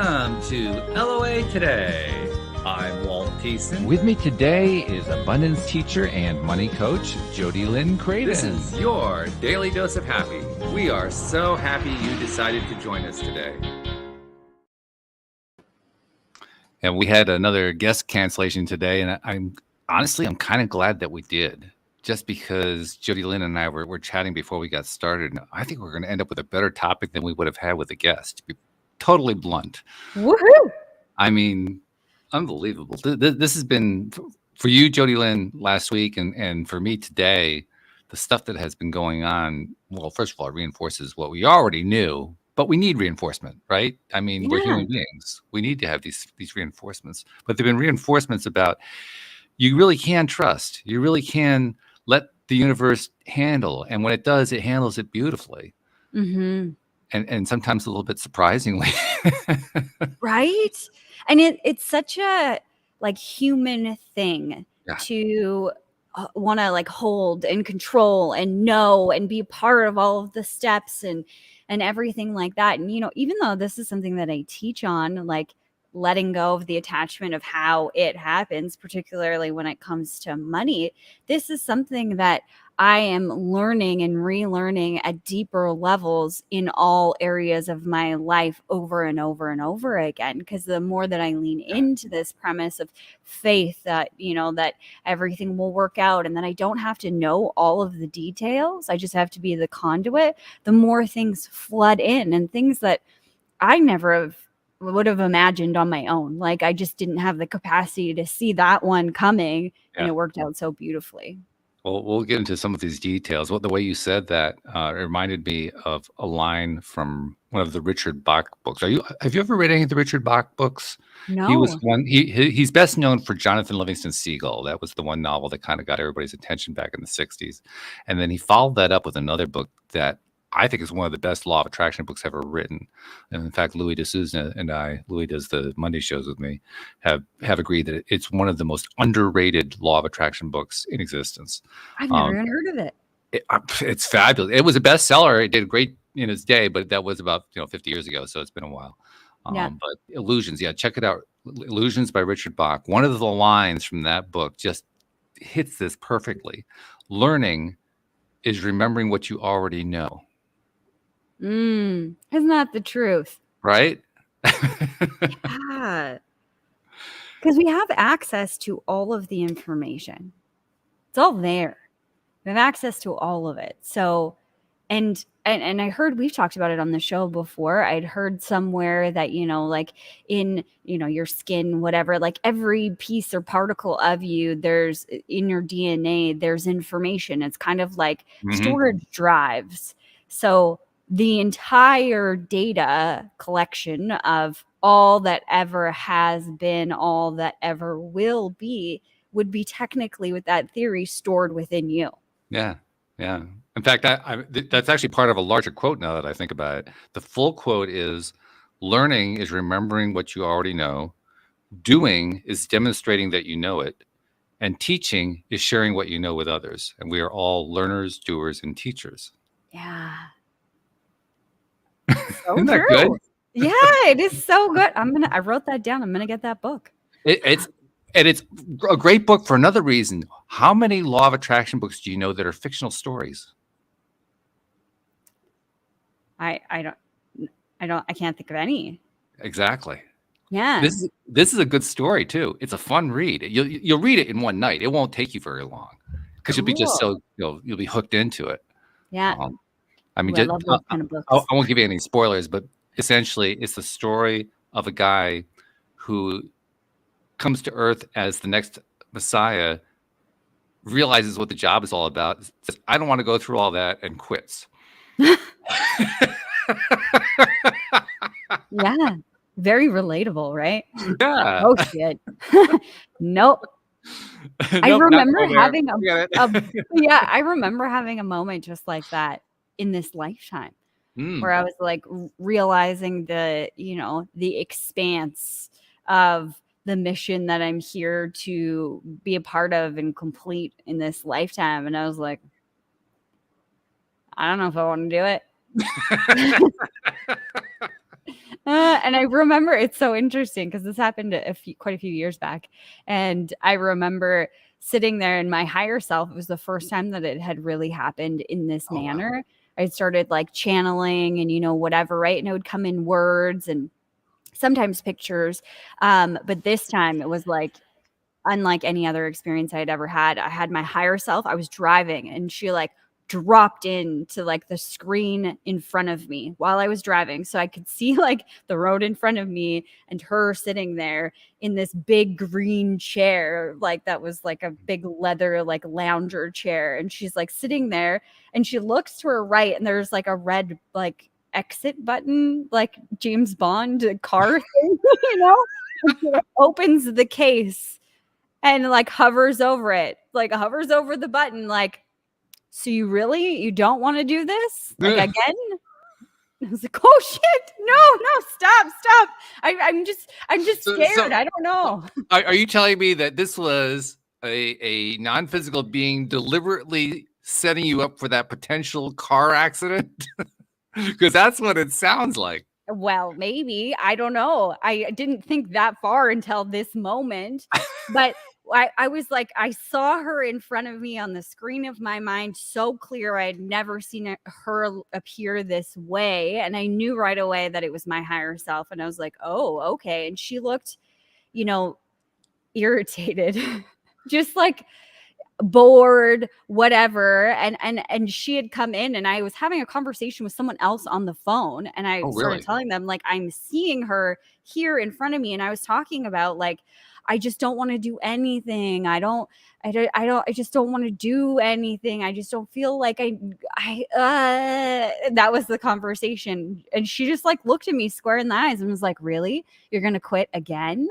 Welcome to LOA Today. I'm Walt Thiessen. With me today is abundance teacher and money coach, Jodielynn Craven. This is your daily dose of happy. We are so happy you decided to join us today. And we had another guest cancellation today, and I'm kind of glad that we did, just because Jodielynn and I were chatting before we got started. And I think we're going to end up with a better topic than we would have had with a guest, to be totally blunt. Woohoo! I mean, unbelievable. This has been, for you, Jodielynn, last week, and for me today, the stuff that has been going on, well, first of all, it reinforces what we already knew, but we need reinforcement, right? I mean, we're human beings. We need to have these reinforcements. But there have been reinforcements about you really can trust. You really can let the universe handle. And when it does, it handles it beautifully. Mm-hmm. And sometimes a little bit surprisingly. Right? And it's such a human thing to want to hold and control and know and be part of all of the steps and everything like that. And, even though this is something that I teach on, letting go of the attachment of how it happens, particularly when it comes to money, this is something that I am learning and relearning at deeper levels in all areas of my life over and over and over again. Because the more that I lean into this premise of faith that, that everything will work out and that I don't have to know all of the details, I just have to be the conduit, the more things flood in and things that I never would have imagined on my own. I just didn't have the capacity to see that one coming, and it worked out so beautifully. Well, we'll get into some of these details. The way you said that reminded me of a line from one of the Richard Bach books. Have you ever read any of the Richard Bach books? No. He was one. He's best known for Jonathan Livingston Seagull. That was the one novel that kind of got everybody's attention back in the 60s. And then he followed that up with another book that I think is one of the best law of attraction books ever written. And in fact, Louis D'Souza and I, Louis does the Monday shows with me, have agreed that it's one of the most underrated law of attraction books in existence. I've never even heard of it. It's fabulous. It was a bestseller. It did great in its day, but that was about 50 years ago, so it's been a while. But Illusions, check it out. Illusions by Richard Bach. One of the lines from that book just hits this perfectly. Learning is remembering what you already know. Isn't that the truth? Right? Yeah. Because we have access to all of the information. It's all there. We have access to all of it. So, and I heard, we've talked about it on the show before. I'd heard somewhere that, in, your skin, whatever, every piece or particle of you, there's in your DNA, there's information. It's kind of like storage drives. So the entire data collection of all that ever has been, all that ever will be, would be technically, with that theory, stored within you. Yeah. In fact, that's actually part of a larger quote now that I think about it. The full quote is, learning is remembering what you already know. Doing is demonstrating that you know it. And teaching is sharing what you know with others. And we are all learners, doers, and teachers. Yeah. So isn't that good? Yeah, it is so good. I wrote that down. I'm gonna get that book. It's a great book for another reason. How many law of attraction books do you know that are fictional stories? I can't think of any. Exactly. Yeah. This is a good story too. It's a fun read. You'll read it in one night. It won't take you very long because you'll be just so you'll be hooked into it. Yeah. I mean, I love those kind of books. I won't give you any spoilers, but essentially, it's the story of a guy who comes to Earth as the next Messiah, realizes what the job is all about, says, I don't want to go through all that, and quits. Yeah. Very relatable, right? Yeah. Oh, shit. Nope. I remember having I remember having a moment just like that in this lifetime where I was realizing the expanse of the mission that I'm here to be a part of and complete in this lifetime. And I was like, I don't know if I want to do it. And I remember it's so interesting because this happened quite a few years back. And I remember sitting there in my higher self. It was the first time that it had really happened in this manner. Wow. I started like channeling and, whatever, right? And it would come in words and sometimes pictures. But this time it was like, unlike any other experience I had ever had. I had my higher self. I was driving and she like dropped into like the screen in front of me while I was driving. So I could see like the road in front of me and her sitting there in this big green chair, like that was like a big leather, like lounger chair. And she's like sitting there and she looks to her right and there's like a red, like exit button, like James Bond car thing, and she like, opens the case and like hovers over it, like hovers over the button, like, so you don't want to do this? Like again? I was like, oh shit, no, stop. I'm just scared. So, I don't know. Are you telling me that this was a non-physical being deliberately setting you up for that potential car accident? Because that's what it sounds like. Well, maybe. I don't know. I didn't think that far until this moment. But I was like, I saw her in front of me on the screen of my mind so clear. I had never seen her appear this way. And I knew right away that it was my higher self. And I was like, oh, okay. And she looked, irritated, just like bored, whatever. And she had come in and I was having a conversation with someone else on the phone. And I started telling them like, I'm seeing her here in front of me. And I was talking about like, I just don't want to do anything. I just don't want to do anything. I just don't feel like that was the conversation. And she just like looked at me square in the eyes and was like, really? You're going to quit again?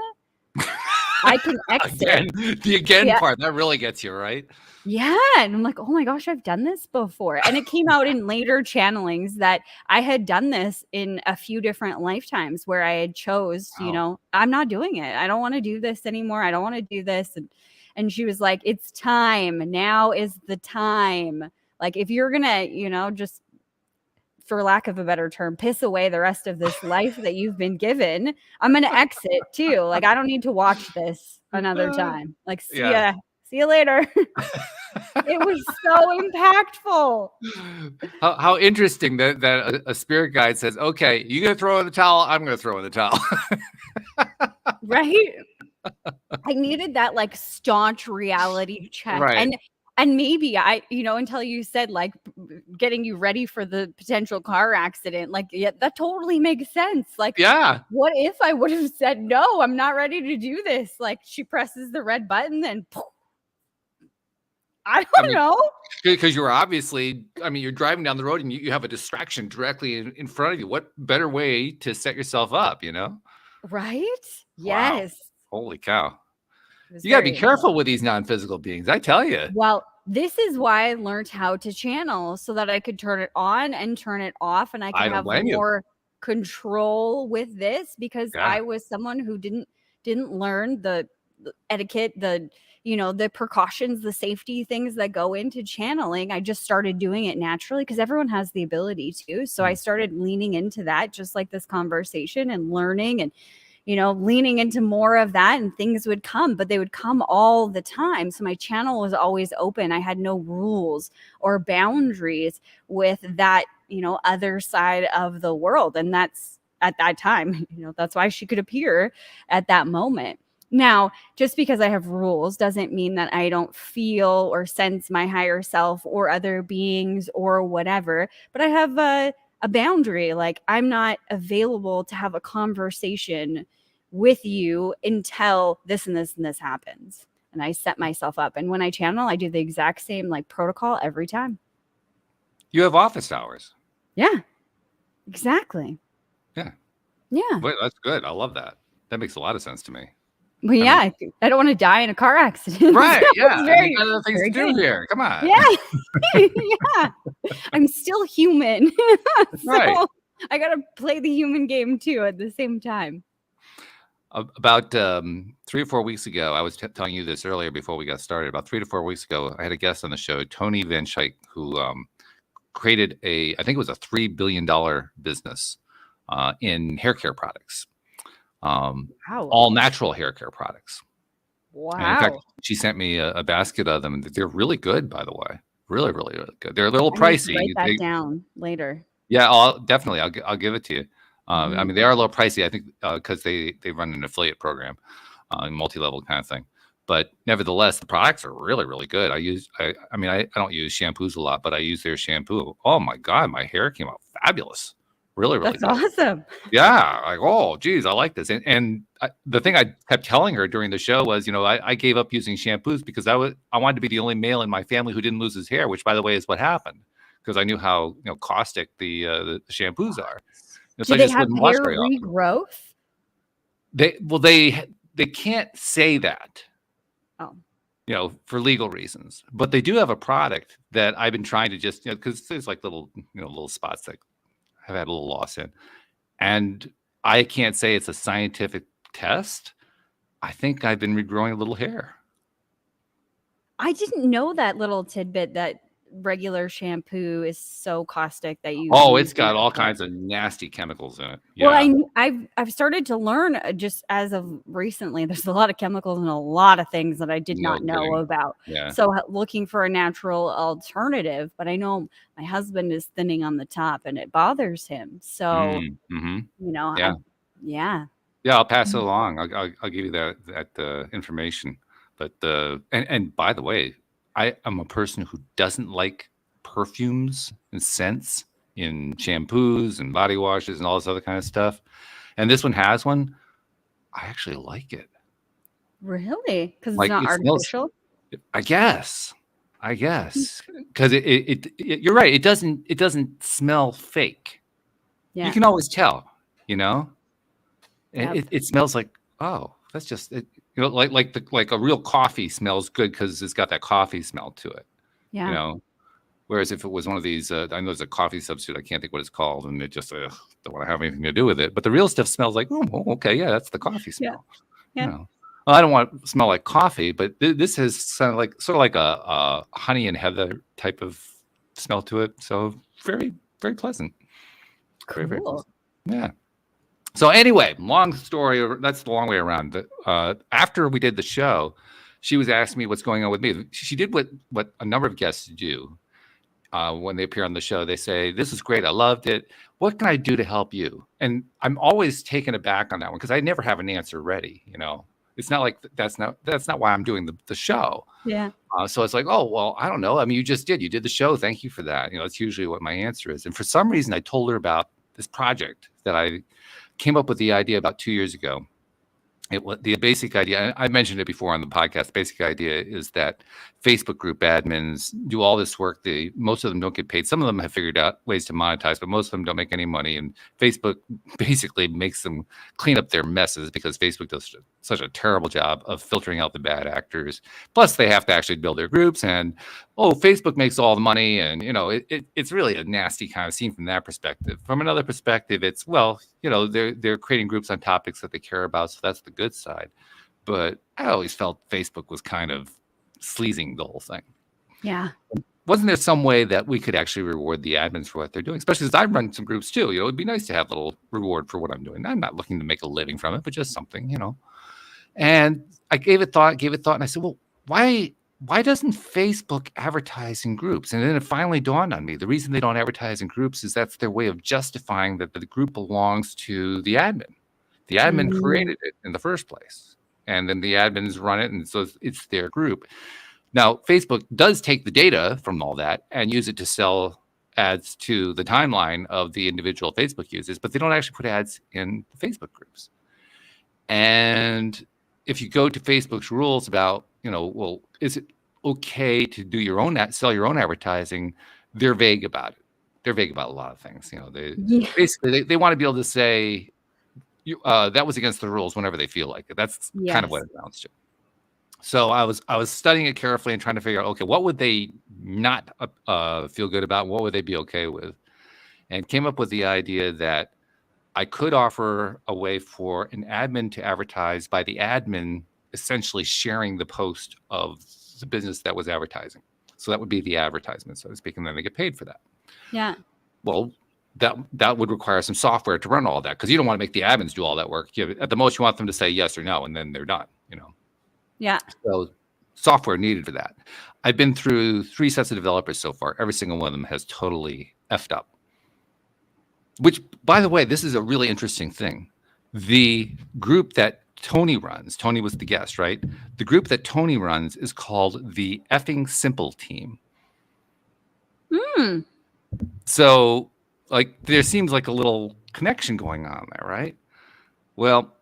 I can exit. The part, that really gets you, right? Yeah. And I'm like, oh my gosh, I've done this before. And it came out in later channelings that I had done this in a few different lifetimes where I had chose, I'm not doing it. I don't want to do this anymore. I don't want to do this. And she was like, it's time. Now is the time. Like, if you're going to, just, for lack of a better term, piss away the rest of this life that you've been given, I'm going to exit too. Like, I don't need to watch this another time. Like, see you later. It was so impactful. How interesting that a spirit guide says, okay, you going to throw in the towel? I'm going to throw in the towel. Right. I needed that like staunch reality check. Right. And maybe until you said like getting you ready for the potential car accident, like, yeah, that totally makes sense. Like, yeah, what if I would have said, no, I'm not ready to do this? Like, she presses the red button and poof. I don't know. Because you're obviously, you're driving down the road and you have a distraction directly in front of you. What better way to set yourself up, Right? Wow. Yes. Holy cow. You got to be careful with these non-physical beings, I tell you. Well, this is why I learned how to channel so that I could turn it on and turn it off, and I could have more control with this, because I was someone who didn't learn the etiquette, the precautions, the safety things that go into channeling. I just started doing it naturally because everyone has the ability to. So I started leaning into that, just like this conversation, and learning and leaning into more of that, and things would come, but they would come all the time. So my channel was always open. I had no rules or boundaries with that, other side of the world. And that's at that time, that's why she could appear at that moment. Now, just because I have rules doesn't mean that I don't feel or sense my higher self or other beings or whatever, but I have a boundary. Like, I'm not available to have a conversation with you until this and this and this happens. And I set myself up. And when I channel, I do the exact same like protocol every time. You have office hours. Yeah, exactly. Yeah. Yeah. Wait, that's good. I love that. That makes a lot of sense to me. Well, I don't want to die in a car accident. Right. Yeah. Very, other things to do here. Come on. Yeah. Yeah. I'm still human. So right. I got to play the human game too at the same time. About 3 or 4 weeks ago, I was telling you this earlier before we got started. About 3 to 4 weeks ago, I had a guest on the show, Tony Van Schaik, who created I think it was a $3 billion business in hair care products, Wow. all natural hair care products. And in fact, Wow. she sent me a basket of them. They're really good, by the way. Really, really, really good. They're a little I need to pricey. write that down later. Yeah, I'll give it to you. I Mhm. mean, they are a little pricey, I think, because they run an affiliate program, multi-level kind of thing. But nevertheless, the products are really, really good. I mean, I don't use shampoos a lot, but I use their shampoo. Oh my God, my hair came out fabulous. Really, really That's good. awesome. Yeah, like, oh, geez, I like this. And the thing I kept telling her during the show was, I gave up using shampoos because I wanted to be the only male in my family who didn't lose his hair, which, by the way, is what happened because I knew how caustic the shampoos are. So Do I they just have wouldn't wash hair very often. regrowth? They can't say that. Oh. For legal reasons, but they do have a product that I've been trying to just, because there's like little spots that have had a little loss in. And I can't say it's a scientific test. I think I've been regrowing a little hair. I didn't know that little tidbit that regular shampoo is so caustic that you. Oh, it's got all kinds of nasty chemicals in it. Yeah. Well, I've started to learn just as of recently. There's a lot of chemicals and a lot of things that I did not know about. Yeah. So looking for a natural alternative, but I know my husband is thinning on the top and it bothers him. So Yeah. Yeah, I'll pass it along. I'll give you that information. But and by the way, I am a person who doesn't like perfumes and scents in shampoos and body washes and all this other kind of stuff. And this one has one. I actually like it. Really? Because Like, it's not it artificial? I guess. Because you're right. It doesn't smell fake. Yeah. You can always tell, And Yep. it smells like, oh, that's just it. Like a real coffee smells good because it's got that coffee smell to it. Yeah. Whereas if it was one of these, I know there's a coffee substitute. I can't think what it's called, and it just don't want to have anything to do with it. But the real stuff smells like, oh, okay, yeah, that's the coffee smell. Yeah. Well, I don't want it to smell like coffee, but this has sort of like a honey and heather type of smell to it. So very, very pleasant. Very, very pleasant. Yeah. So anyway, long story. That's the long way around. After we did the show, she was asking me what's going on with me. She did what a number of guests do when they appear on the show. They say, "This is great. I loved it. What can I do to help you?" And I'm always taken aback on that one because I never have an answer ready. It's not like that's not why I'm doing the show. Yeah. So it's like, oh, well, I don't know. I mean, you did the show. Thank you for that. That's usually what my answer is. And for some reason, I told her about this project that I came up with the idea about 2 years ago. The basic idea, and I mentioned it before on the podcast, basic idea is that Facebook group admins do all this work. Most of them don't get paid. Some of them have figured out ways to monetize, but most of them don't make any money. And Facebook basically makes them clean up their messes because Facebook does such a terrible job of filtering out the bad actors. Plus, they have to actually build their groups. And, Facebook makes all the money. And, it's really a nasty kind of scene from that perspective. From another perspective, it's, they're creating groups on topics that they care about. So that's the good side. But I always felt Facebook was kind of sleazing the whole thing. Yeah. Wasn't there some way that we could actually reward the admins for what they're doing? Especially as I run some groups too. It'd be nice to have a little reward for what I'm doing. I'm not looking to make a living from it, but just something, And I gave it thought, and I said, well, why doesn't Facebook advertise in groups? And then it finally dawned on me. The reason they don't advertise in groups is that's their way of justifying that the group belongs to the admin. The admin created it in the first place. And then the admins run it, and so it's their group. Now, Facebook does take the data from all that and use it to sell ads to the timeline of the individual Facebook users, but they don't actually put ads in the Facebook groups. And if you go to Facebook's rules about, well, is it okay to do sell your own advertising? They're vague about it. They're vague about a lot of things. Basically they want to be able to say, that was against the rules whenever they feel like it. That's kind of what it amounts to. So I was studying it carefully and trying to figure out, okay, what would they not feel good about? What would they be okay with? And came up with the idea that I could offer a way for an admin to advertise by the admin essentially sharing the post of the business that was advertising. So that would be the advertisement, so to speak, and then they get paid for that. Yeah. Well, that would require some software to run all that, because you don't want to make the admins do all that work. At the most, you want them to say yes or no, and then they're done. Yeah. So software needed for that. I've been through 3 sets of developers so far. Every single one of them has totally effed up. Which, by the way, this is a really interesting thing. The group that Tony runs, Tony was the guest, right? The group that Tony runs is called the Effing Simple Team. So, like, there seems like a little connection going on there, right? Well,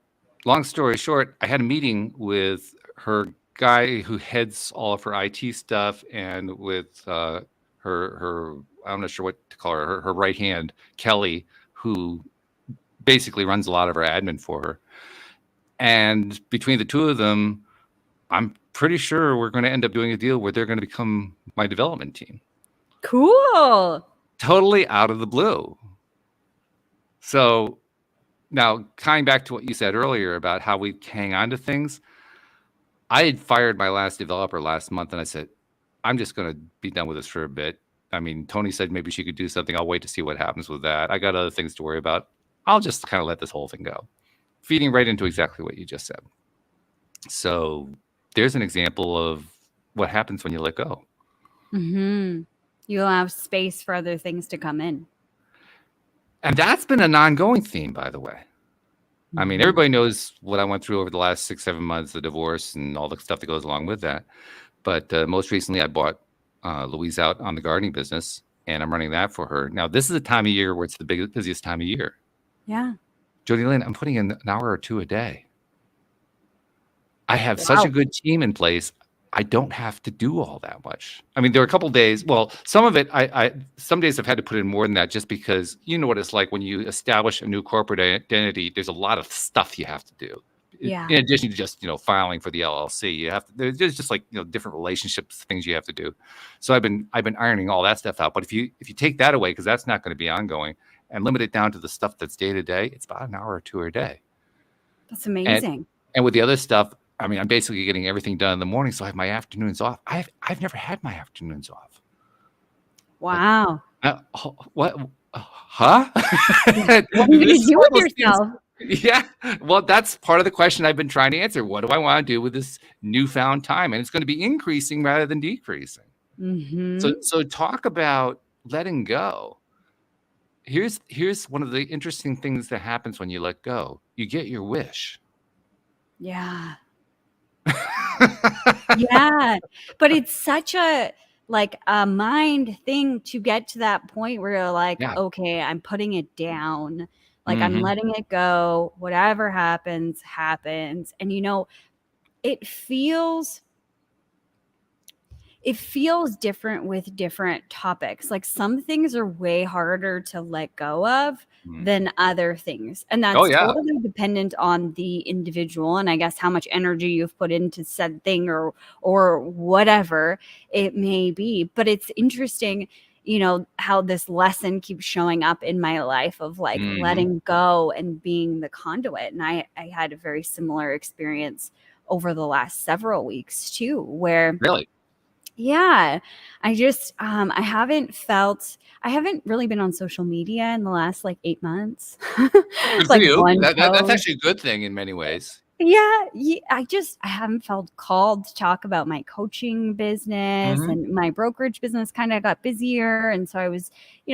long story short, I had a meeting with her guy who heads all of her IT stuff, and with her I'm not sure what to call her right hand, Kelly, who basically runs a lot of her admin for her. And between the two of them, I'm pretty sure we're going to end up doing a deal where they're going to become my development team. Cool. Totally out of the blue. So now, tying back to what you said earlier about how we hang on to things, I had fired my last developer last month, and I said, I'm just going to be done with this for a bit. I mean, Tony said maybe she could do something. I'll wait to see what happens with that. I got other things to worry about. I'll just kind of let this whole thing go. Feeding right into exactly what you just said. So there's an example of what happens when you let go. Mm-hmm. You allow space for other things to come in. And that's been an ongoing theme, by the way. I mean, everybody knows what I went through over the last 6-7 months, the divorce and all the stuff that goes along with that. But most recently, I bought Louise out on the gardening business, and I'm running that for her. Now, this is a time of year where it's the busiest time of year. Yeah. Jodielynn, I'm putting in an hour or 2 a day. I have such a good team in place. I don't have to do all that much. I mean, there are a couple days. Well, some of it, some days I've had to put in more than that, just because you know what it's like when you establish a new corporate identity. There's a lot of stuff you have to do. Yeah. In addition to just filing for the LLC, you have to. There's just like different relationships, things you have to do. So I've been ironing all that stuff out. But if you take that away, because that's not going to be ongoing, and limit it down to the stuff that's day to day, it's about an hour or 2 a day. That's amazing. And with the other stuff, I mean, I'm basically getting everything done in the morning, so I have my afternoons off. I've never had my afternoons off. Wow. What? Huh? What do you do with yourself? Yeah. Well, that's part of the question I've been trying to answer. What do I want to do with this newfound time? And it's going to be increasing rather than decreasing. Mm-hmm. So talk about letting go. Here's one of the interesting things that happens when you let go. You get your wish. Yeah. Yeah. But it's such a mind thing to get to that point where you're like, okay, I'm putting it down. Like I'm letting it go. Whatever happens, happens. And it feels different with different topics. Like some things are way harder to let go of than other things. And that's totally dependent on the individual, and I guess how much energy you've put into said thing or whatever it may be. But it's interesting, how this lesson keeps showing up in my life of like letting go and being the conduit. And I had a very similar experience over the last several weeks too, where yeah, I just I haven't really been on social media in the last 8 months. Good for you. That's actually a good thing in many ways. Yeah, I haven't felt called to talk about my coaching business, and my brokerage business kind of got busier. And so I was,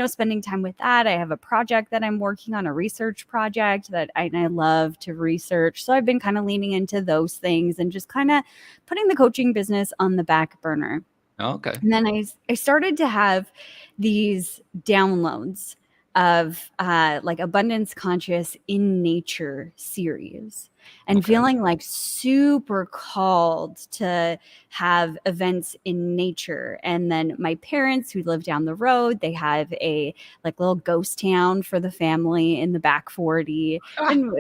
spending time with that. I have a project that I'm working on, a research project that I love to research. So I've been kind of leaning into those things and just kind of putting the coaching business on the back burner. Okay. And then I started to have these downloads of Abundance Conscious in Nature series, and feeling like super called to have events in nature. And then my parents, who live down the road, they have a little ghost town for the family in the back 40. And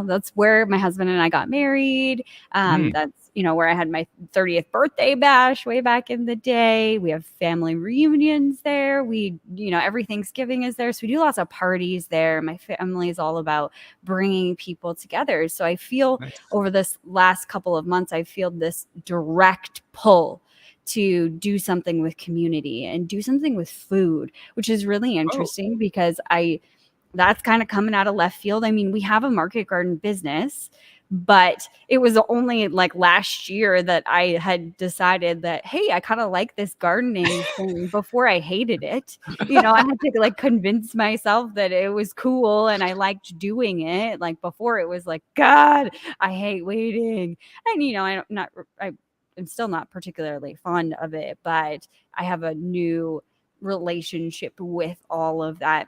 that's where my husband and I got married. That's where I had my 30th birthday bash way back in the day. We have family reunions there. We, every Thanksgiving is there. So we do lots of parties there. My family is all about bringing people together. So I feel over this last couple of months, I feel this direct pull to do something with community and do something with food, which is really interesting because that's kind of coming out of left field. I mean, we have a market garden business, but it was only like last year that I had decided that, hey, I kind of like this gardening thing. Before I hated it. I had to like convince myself that it was cool and I liked doing it. Like before it was like, God, I hate waiting. And I'm still not particularly fond of it, but I have a new relationship with all of that.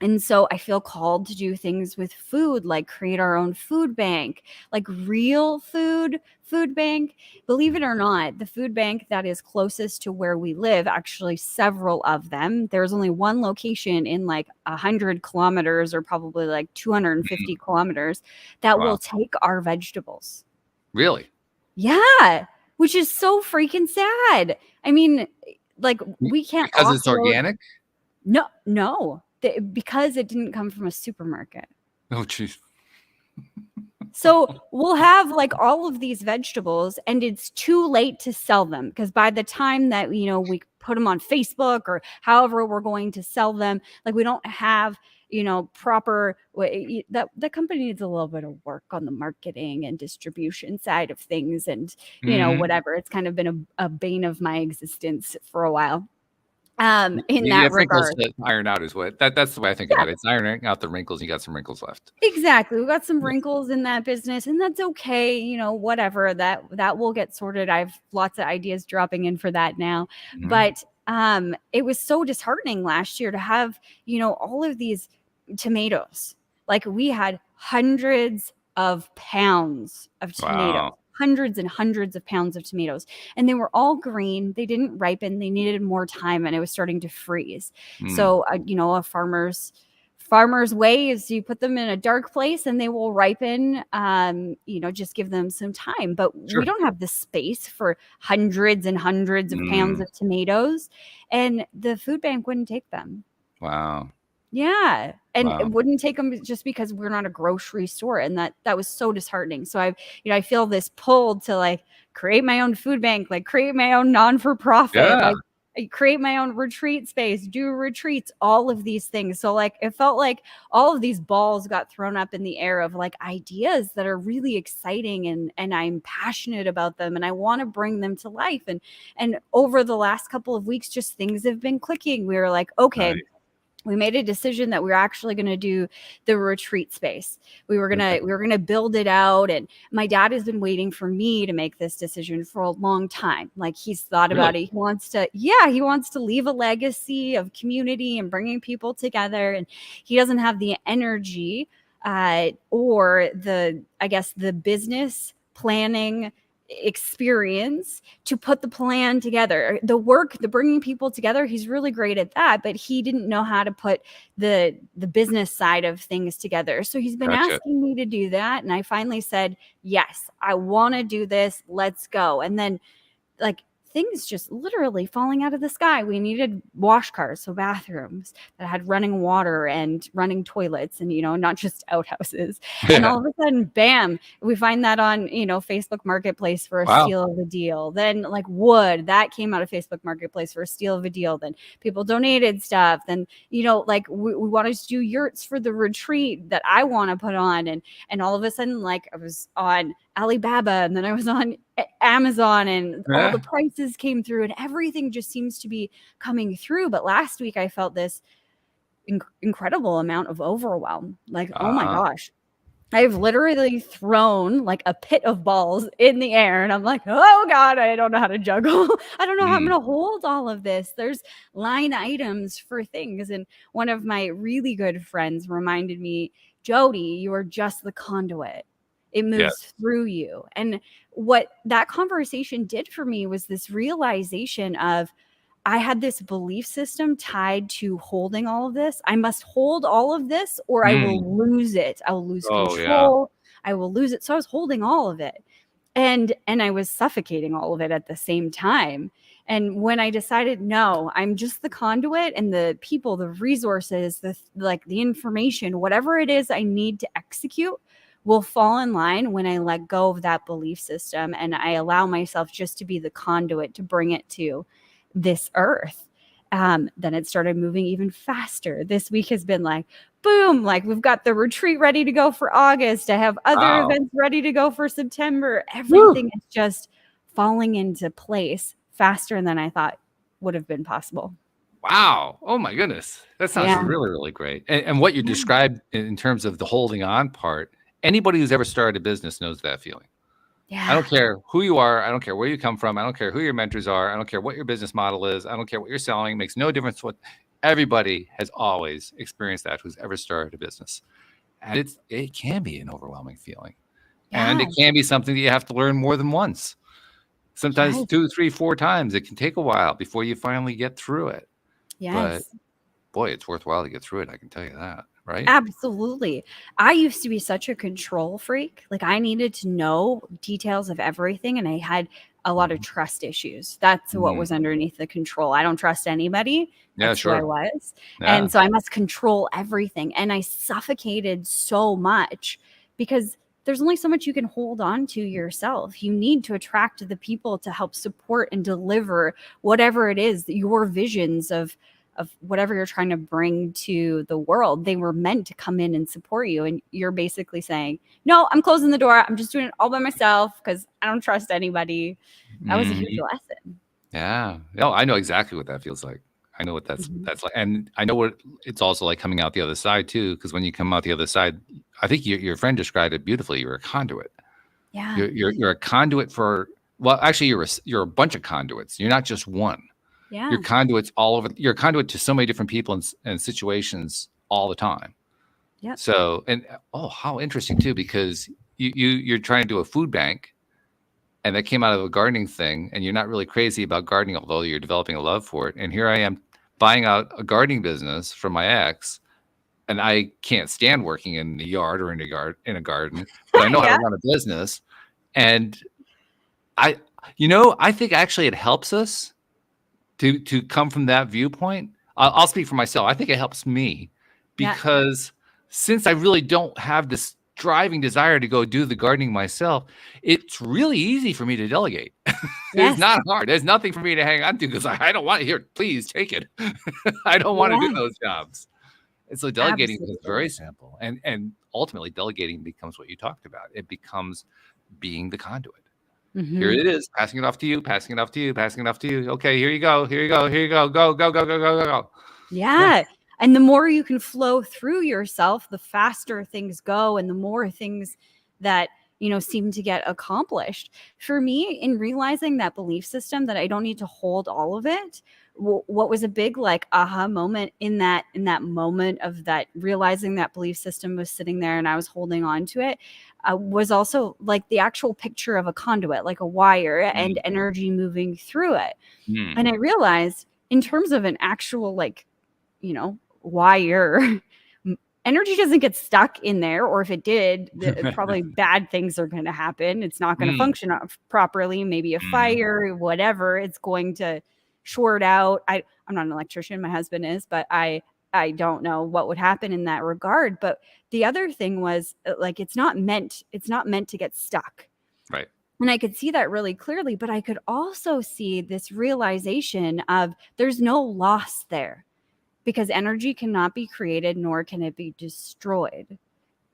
And so I feel called to do things with food, like create our own food bank, like real food bank. Believe it or not, the food bank that is closest to where we live, actually several of them, there's only one location in like 100 kilometers or probably like 250 kilometers that will take our vegetables. Really? Yeah, which is so freaking sad. I mean, like we can't because it's organic. No. Because it didn't come from a supermarket. Oh, geez. So we'll have like all of these vegetables and it's too late to sell them because by the time that, we put them on Facebook or however we're going to sell them, like we don't have, proper, that company needs a little bit of work on the marketing and distribution side of things. And, whatever, it's kind of been a bane of my existence for a while. In that regard, to iron out is what that's the way I think about it. It's ironing out the wrinkles. You got some wrinkles left. Exactly. We've got some wrinkles in that business and that's okay. Whatever that will get sorted. I have lots of ideas dropping in for that now, but it was so disheartening last year to have, all of these tomatoes. Like we had hundreds of pounds of tomatoes. Wow. Hundreds and hundreds of pounds of tomatoes, and they were all green. They didn't ripen. They needed more time, and it was starting to freeze. So, a farmer's way is you put them in a dark place, and they will ripen. Just give them some time. But we don't have the space for hundreds and hundreds of pounds of tomatoes, and the food bank wouldn't take them. Wow. Yeah. And it wouldn't take them just because we're not a grocery store. And that was so disheartening. So I feel this pull to like create my own food bank, like create my own non-for-profit, like I create my own retreat space, do retreats, all of these things. So like, it felt like all of these balls got thrown up in the air of like ideas that are really exciting and I'm passionate about them and I want to bring them to life. And over the last couple of weeks, just things have been clicking. We were like, okay, we made a decision that we were actually going to do the retreat space. We were going to build it out. And my dad has been waiting for me to make this decision for a long time. Like he's thought about it. He wants to leave a legacy of community and bringing people together. And he doesn't have the energy or the business planning experience to put the plan together, the bringing people together. He's really great at that, but he didn't know how to put the business side of things together. So he's been asking me to do that. And I finally said, yes, I want to do this. Let's go. And then like things just literally falling out of the sky. We needed wash cars, so bathrooms that had running water and running toilets and, not just outhouses. And all of a sudden, bam, we find that on, Facebook Marketplace for a steal of a deal. Then like wood, that came out of Facebook Marketplace for a steal of a deal. Then people donated stuff. Then, like we wanted to do yurts for the retreat that I want to put on. And all of a sudden, like I was on Alibaba and then I was on Amazon and all the prices came through and everything just seems to be coming through. But last week I felt this incredible amount of overwhelm. Like, oh my gosh, I've literally thrown like a pit of balls in the air and I'm like, oh God, I don't know how to juggle. I don't know how I'm going to hold all of this. There's line items for things. And one of my really good friends reminded me, Jody, you are just the conduit. It moves through you. And what that conversation did for me was this realization of I had this belief system tied to holding all of this. I must hold all of this or I will lose it. I will lose control. I will lose it. So I was holding all of it. And I was suffocating all of it at the same time. And when I decided, no, I'm just the conduit and the people, the resources, the information, whatever it is I need to execute will fall in line when I let go of that belief system and I allow myself just to be the conduit to bring it to this earth. Then it started moving even faster. This week has been like, boom, like we've got the retreat ready to go for August. I have other events ready to go for September. Everything is just falling into place faster than I thought would have been possible. Wow. Oh my goodness. That sounds really, really great. And what you described in terms of the holding on part, anybody who's ever started a business knows that feeling. Yeah. I don't care who you are. I don't care where you come from. I don't care who your mentors are. I don't care what your business model is. I don't care what you're selling. It makes no difference what everybody has always experienced that who's ever started a business. And it can be an overwhelming feeling. And it can be something that you have to learn more than once. Sometimes 2, 3, 4 times. It can take a while before you finally get through it. Yes. But boy, it's worthwhile to get through it. I can tell you that, right? Absolutely. I used to be such a control freak. Like I needed to know details of everything. And I had a lot of trust issues. That's what was underneath the control. I don't trust anybody. That's who I was. And so I must control everything. And I suffocated so much because there's only so much you can hold on to yourself. You need to attract the people to help support and deliver whatever it is, your visions of whatever you're trying to bring to the world. They were meant to come in and support you. And you're basically saying, no, I'm closing the door. I'm just doing it all by myself because I don't trust anybody. That was a huge lesson. Yeah. No, I know exactly what that feels like. I know what that's like. And I know what it's also like coming out the other side too. Because when you come out the other side, I think your friend described it beautifully. You're a conduit. Yeah. You're a conduit for, well, actually you're a bunch of conduits. You're not just one. Yeah. You're conduits all over. You're a conduit to so many different people and situations all the time. Yeah. So, and how interesting too, because you're trying to do a food bank, and that came out of a gardening thing, and you're not really crazy about gardening, although you're developing a love for it. And here I am buying out a gardening business from my ex, and I can't stand working in the yard or in a garden, but I know how to run a business. And I think actually it helps us to come from that viewpoint. I'll speak for myself. I think it helps me because since I really don't have this driving desire to go do the gardening myself, it's really easy for me to delegate. It's not hard. There's nothing for me to hang on to because I don't want to hear, please take it. I don't want to do those jobs. And so delegating is very simple. And ultimately delegating becomes what you talked about. It becomes being the conduit. Here it is, passing it off to you, passing it off to you, passing it off to you. Okay, here you go, here you go, here you go, go, go, go, go, go, go, go. Yeah. And the more you can flow through yourself, the faster things go and the more things that, seem to get accomplished. For me, in realizing that belief system that I don't need to hold all of it, what was a big aha moment in that moment of that realizing that belief system was sitting there and I was holding on to it was also like the actual picture of a conduit, like a wire and energy moving through it. And I realized in terms of an actual wire, energy doesn't get stuck in there, or if it did, probably bad things are going to happen. It's not going to function properly, maybe a fire, whatever. It's going to short out. I'm not an electrician, my husband is, but I don't know what would happen in that regard. But the other thing was it's not meant to get stuck. Right. And I could see that really clearly, but I could also see this realization of there's no loss there because energy cannot be created, nor can it be destroyed.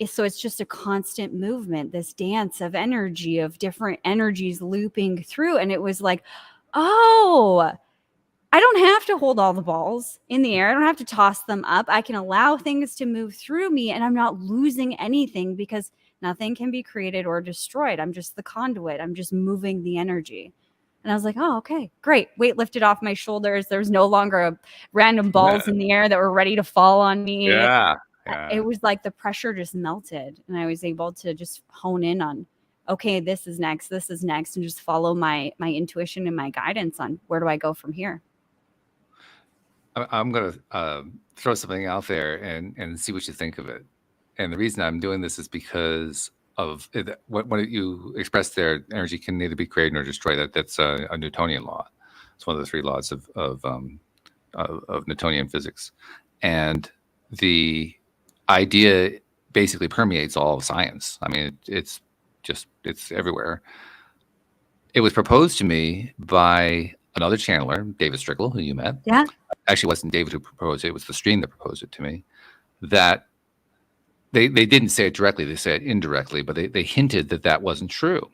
So it's just a constant movement, this dance of energy, of different energies looping through. And it was like, oh, I don't have to hold all the balls in the air. I don't have to toss them up. I can allow things to move through me and I'm not losing anything because nothing can be created or destroyed. I'm just the conduit. I'm just moving the energy. And I was like, oh, okay, great. Weight lifted off my shoulders. There was no longer random balls in the air that were ready to fall on me. Yeah. It was like the pressure just melted and I was able to just hone in on, okay, this is next, and just follow my intuition and my guidance on where do I go from here. I'm going to throw something out there and see what you think of it. And the reason I'm doing this is because of what you expressed there. Energy can neither be created nor destroyed. That's a Newtonian law. It's one of the 3 laws of Newtonian physics. And the idea basically permeates all of science. I mean, it's everywhere. It was proposed to me by another channeler, David Strickle, who you met. Yeah. Actually, it wasn't David who proposed it. It was the stream that proposed it to me. That they didn't say it directly. They said it indirectly, but they hinted that wasn't true,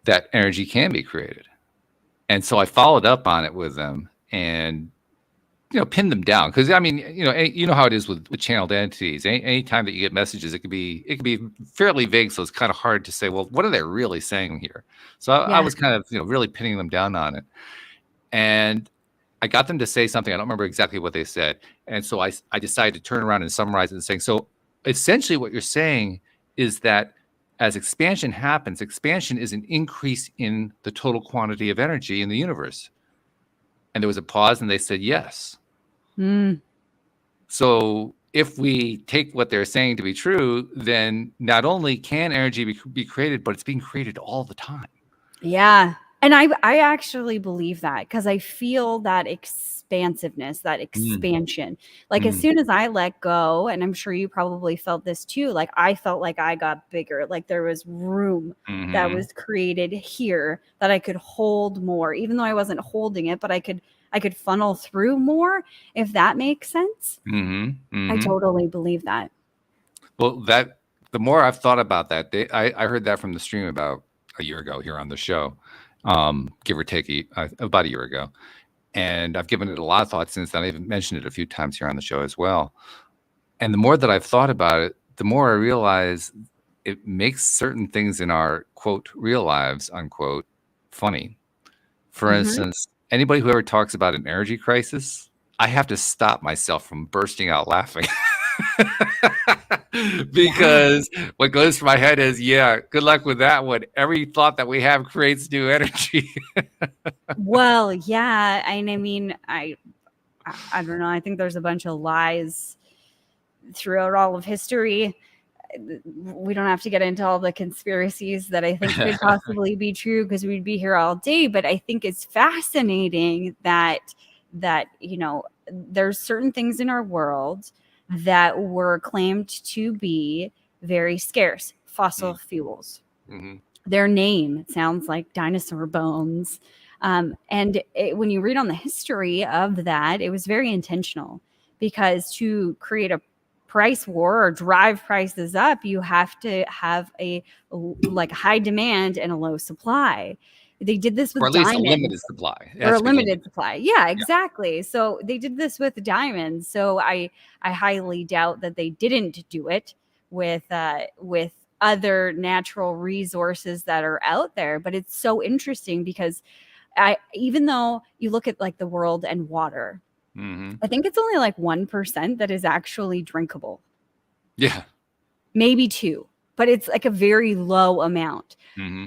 that energy can be created. And so I followed up on it with them and, pinned them down. Because, I mean, you know how it is with channeled entities. Any time that you get messages, it could be fairly vague. So it's kind of hard to say, well, what are they really saying here? So I was kind of, really pinning them down on it. And I got them to say something. I don't remember exactly what they said. And so I decided to turn around and summarize it and saying, so essentially what you're saying is that as expansion happens, expansion is an increase in the total quantity of energy in the universe. And there was a pause and they said, yes. So if we take what they're saying to be true, then not only can energy be created, but it's being created all the time. Yeah. And I actually believe that, because I feel that expansiveness, that expansion. Like as soon as I let go, and I'm sure you probably felt this too, like I felt like I got bigger, like there was room that was created here that I could hold more, even though I wasn't holding it, but I could funnel through more, if that makes sense. I totally believe that. Well, the more I've thought about that, I heard that from the stream about a year ago here on the show, give or take about a year ago. And I've given it a lot of thought since then. I even mentioned it a few times here on the show as well. And the more that I've thought about it, the more I realize it makes certain things in our, quote, real lives, unquote, funny. For instance, anybody who ever talks about an energy crisis, I have to stop myself from bursting out laughing. Because what goes through my head is, good luck with that one. Every thought that we have creates new energy. Well, yeah. And I mean, I don't know. I think there's a bunch of lies throughout all of history. We don't have to get into all the conspiracies that I think could possibly be true, because we'd be here all day. But I think it's fascinating that there's certain things in our world that were claimed to be very scarce. Fossil fuels. Their name sounds like dinosaur bones. And when you read on the history of that, it was very intentional, because to create a price war or drive prices up, you have to have a high demand and a low supply. They did this with diamonds. Or at least a limited supply. Or a limited supply. Yeah, exactly. Yeah. So they did this with diamonds. So I highly doubt that they didn't do it with other natural resources that are out there. But it's so interesting, because even though you look at like the world and water, I think it's only like 1% that is actually drinkable. Yeah. Maybe 2%. But it's like a very low amount.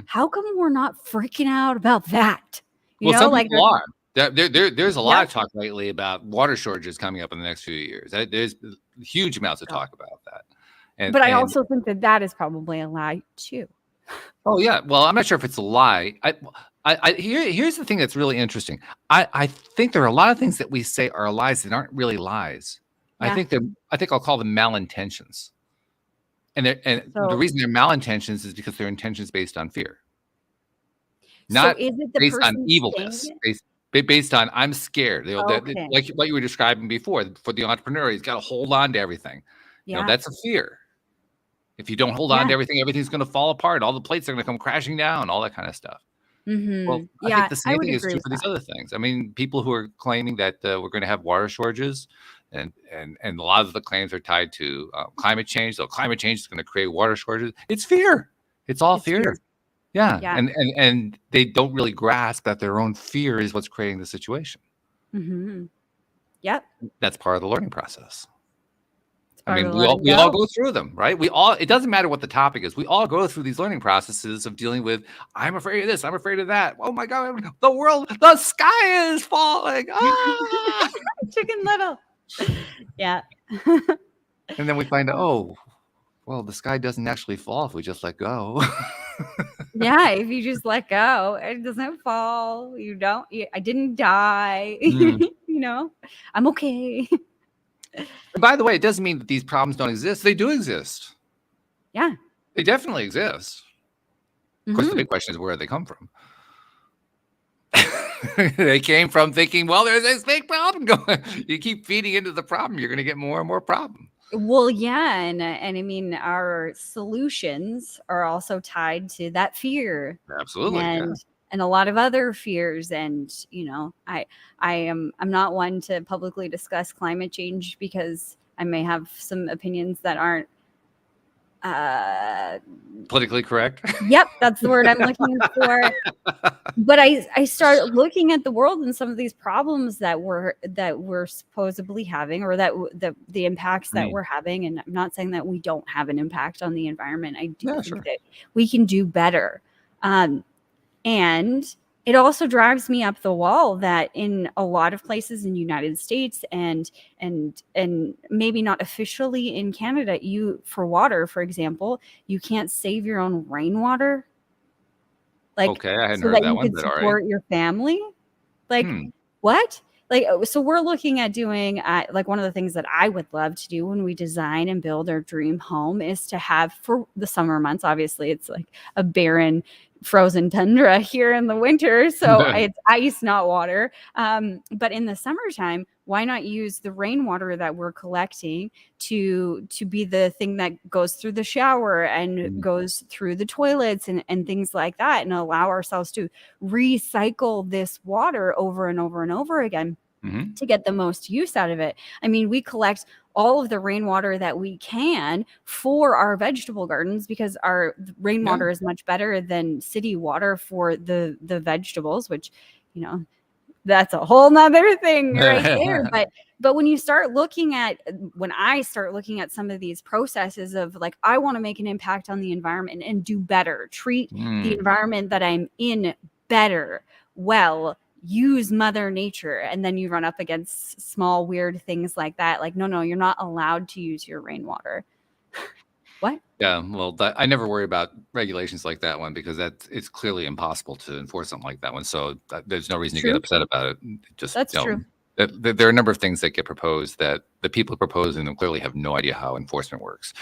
How come we're not freaking out about that? Some people are. There's a lot of talk lately about water shortages coming up in the next few years. There's huge amounts of talk about that. But I also think that is probably a lie too. Oh yeah. Well, I'm not sure if it's a lie. Here's the thing that's really interesting. I think there are a lot of things that we say are lies that aren't really lies. Yeah. I think I'll call them malintentions. And the reason they're malintentions is because they're intentions based on fear, not based on evilness. Based on I'm scared. Like what you were describing before, for the entrepreneur, he's got to hold on to everything. Yeah. That's a fear. If you don't hold on to everything, everything's going to fall apart. All the plates are going to come crashing down. All that kind of stuff. Well, I think the same thing is true for these other things. I mean, people who are claiming that we're going to have water shortages. And a lot of the claims are tied to climate change. So climate change is going to create water shortages. It's fear. It's all fear. Yeah. And they don't really grasp that their own fear is what's creating the situation. Yep. That's part of the learning process. I mean, we all go through them, right? It doesn't matter what the topic is. We all go through these learning processes of dealing with, I'm afraid of this, I'm afraid of that. Oh my God, the sky is falling. Ah! Chicken Little. Yeah. And then we find out, the sky doesn't actually fall if we just let go. Yeah, if you just let go, it doesn't fall. I didn't die. I'm okay. And by the way, it doesn't mean that these problems don't exist. They do exist. Yeah. They definitely exist. Of course, the big question is where they come from. They came from thinking, well, there's this big problem going. You keep feeding into the problem, you're going to get more and more problem. Well, yeah, and I mean, our solutions are also tied to that fear. Absolutely, and a lot of other fears. And I'm not one to publicly discuss climate change because I may have some opinions that aren't politically correct. Yep, that's the word I'm looking for. But I start looking at the world and some of these problems that we're supposedly having, or that the impacts that we're having. And I'm not saying that we don't have an impact on the environment. I do think that we can do better. And it also drives me up the wall that in a lot of places in the United States and maybe not officially in Canada, for water, for example, you can't save your own rainwater. Like, okay, I hadn't so heard that that you one, could but all support right. your family. Like, what? Like, so we're looking at doing like one of the things that I would love to do when we design and build our dream home is to have, for the summer months, obviously it's like a barren frozen tundra here in the winter, so it's ice, not water. But in the summertime, why not use the rainwater that we're collecting to be the thing that goes through the shower and goes through the toilets and things like that, and allow ourselves to recycle this water over and over and over again to get the most use out of it. I mean, we collect all of the rainwater that we can for our vegetable gardens because our rainwater is much better than city water for the vegetables, which, that's a whole nother thing right there. But when I start looking at some of these processes of like, I want to make an impact on the environment and do better, treat the environment that I'm in better, use Mother Nature, and then you run up against small weird things like that. Like, no, you're not allowed to use your rainwater. What? Yeah, well, I never worry about regulations like that one because it's clearly impossible to enforce something like that one. So there's no reason to get upset about it. Just that's true. There are a number of things that get proposed that the people proposing them clearly have no idea how enforcement works.